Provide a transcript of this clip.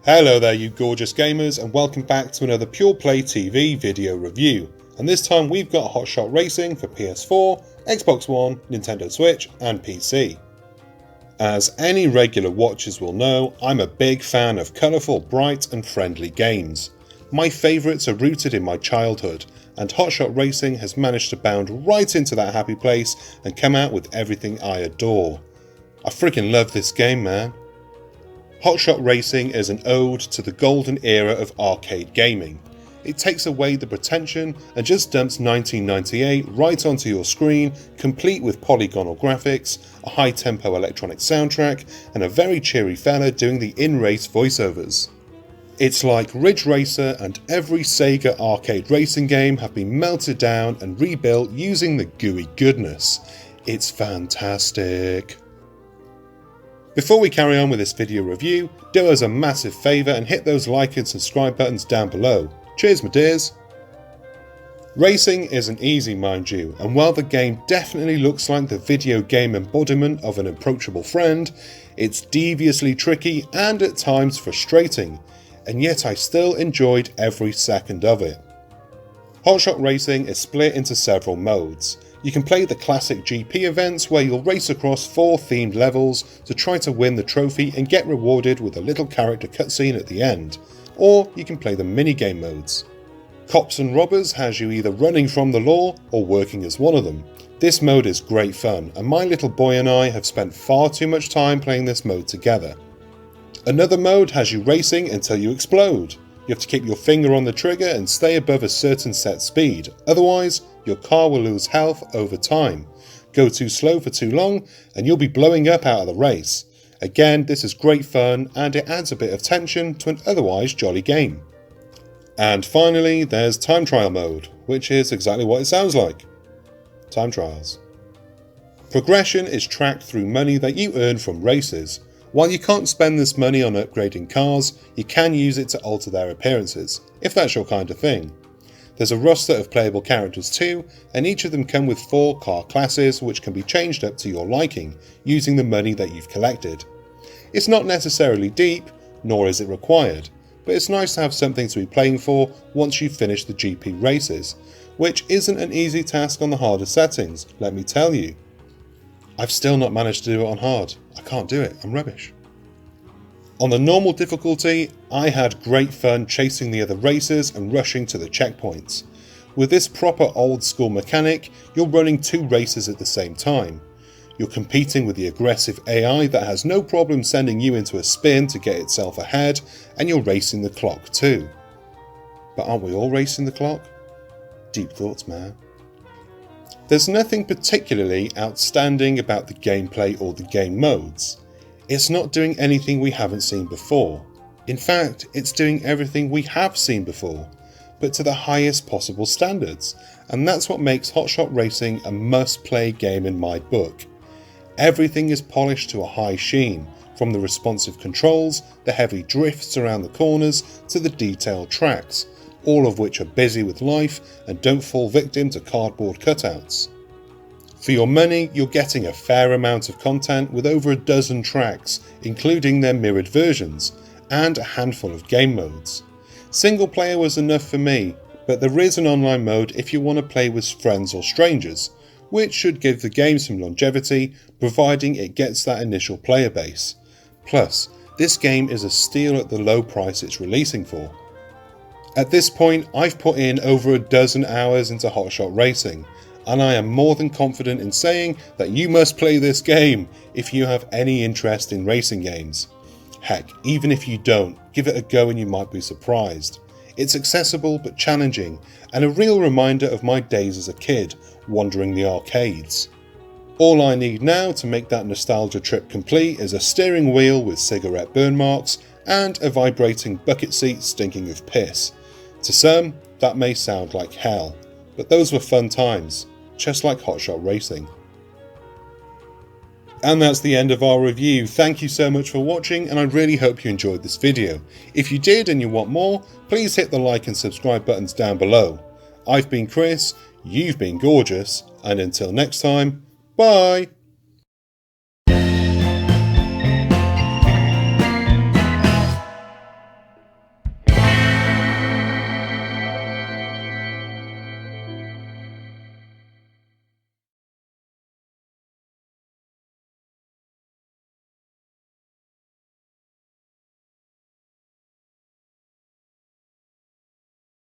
Hello there you gorgeous gamers, and welcome back to another Pure Play TV video review. And this time we've got Hotshot Racing for PS4, Xbox One, Nintendo Switch and PC. As any regular watchers will know, I'm a big fan of colourful, bright and friendly games. My favourites are rooted in my childhood, and Hotshot Racing has managed to bound right into that happy place and come out with everything I adore. I freaking love this game, man. Hotshot Racing is an ode to the golden era of arcade gaming. It takes away the pretension and just dumps 1998 right onto your screen, complete with polygonal graphics, a high-tempo electronic soundtrack, and a very cheery fella doing the in-race voiceovers. It's like Ridge Racer and every Sega arcade racing game have been melted down and rebuilt using the gooey goodness. It's fantastic. Before we carry on with this video review, do us a massive favour and hit those like and subscribe buttons down below. Cheers my dears! Racing isn't easy, mind you, and while the game definitely looks like the video game embodiment of an approachable friend, it's deviously tricky and at times frustrating, and yet I still enjoyed every second of it. Hotshot Racing is split into several modes. You can play the classic GP events where you'll race across 4 themed levels to try to win the trophy and get rewarded with a little character cutscene at the end, or you can play the minigame modes. Cops and Robbers has you either running from the law or working as one of them. This mode is great fun, and my little boy and I have spent far too much time playing this mode together. Another mode has you racing until you explode. You have to keep your finger on the trigger and stay above a certain set speed, otherwise your car will lose health over time. Go too slow for too long and you'll be blowing up out of the race. Again, this is great fun and it adds a bit of tension to an otherwise jolly game. And finally, there's time trial mode, which is exactly what it sounds like. Time trials. Progression is tracked through money that you earn from races. While you can't spend this money on upgrading cars, you can use it to alter their appearances, if that's your kind of thing. There's a roster of playable characters too, and each of them come with 4 car classes which can be changed up to your liking, using the money that you've collected. It's not necessarily deep, nor is it required, but it's nice to have something to be playing for once you've finished the GP races, which isn't an easy task on the harder settings, let me tell you. I've still not managed to do it on hard. I can't do it, I'm rubbish. On the normal difficulty, I had great fun chasing the other racers and rushing to the checkpoints. With this proper old school mechanic, you're running 2 races at the same time. You're competing with the aggressive AI that has no problem sending you into a spin to get itself ahead, and you're racing the clock too. But aren't we all racing the clock? Deep thoughts, man. There's nothing particularly outstanding about the gameplay or the game modes. It's not doing anything we haven't seen before. In fact, it's doing everything we have seen before, but to the highest possible standards, and that's what makes Hotshot Racing a must-play game in my book. Everything is polished to a high sheen, from the responsive controls, the heavy drifts around the corners, to the detailed tracks, all of which are busy with life and don't fall victim to cardboard cutouts. For your money, you're getting a fair amount of content with over a dozen tracks, including their mirrored versions, and a handful of game modes. Single player was enough for me, but there is an online mode if you want to play with friends or strangers, which should give the game some longevity, providing it gets that initial player base. Plus, this game is a steal at the low price it's releasing for. At this point, I've put in over a dozen hours into Hotshot Racing, and I am more than confident in saying that you must play this game if you have any interest in racing games. Heck, even if you don't, give it a go and you might be surprised. It's accessible but challenging, and a real reminder of my days as a kid, wandering the arcades. All I need now to make that nostalgia trip complete is a steering wheel with cigarette burn marks and a vibrating bucket seat stinking of piss. To some, that may sound like hell, but those were fun times, just like Hotshot Racing. And that's the end of our review. Thank you so much for watching, and I really hope you enjoyed this video. If you did and you want more, please hit the like and subscribe buttons down below. I've been Chris, you've been gorgeous, and until next time, bye!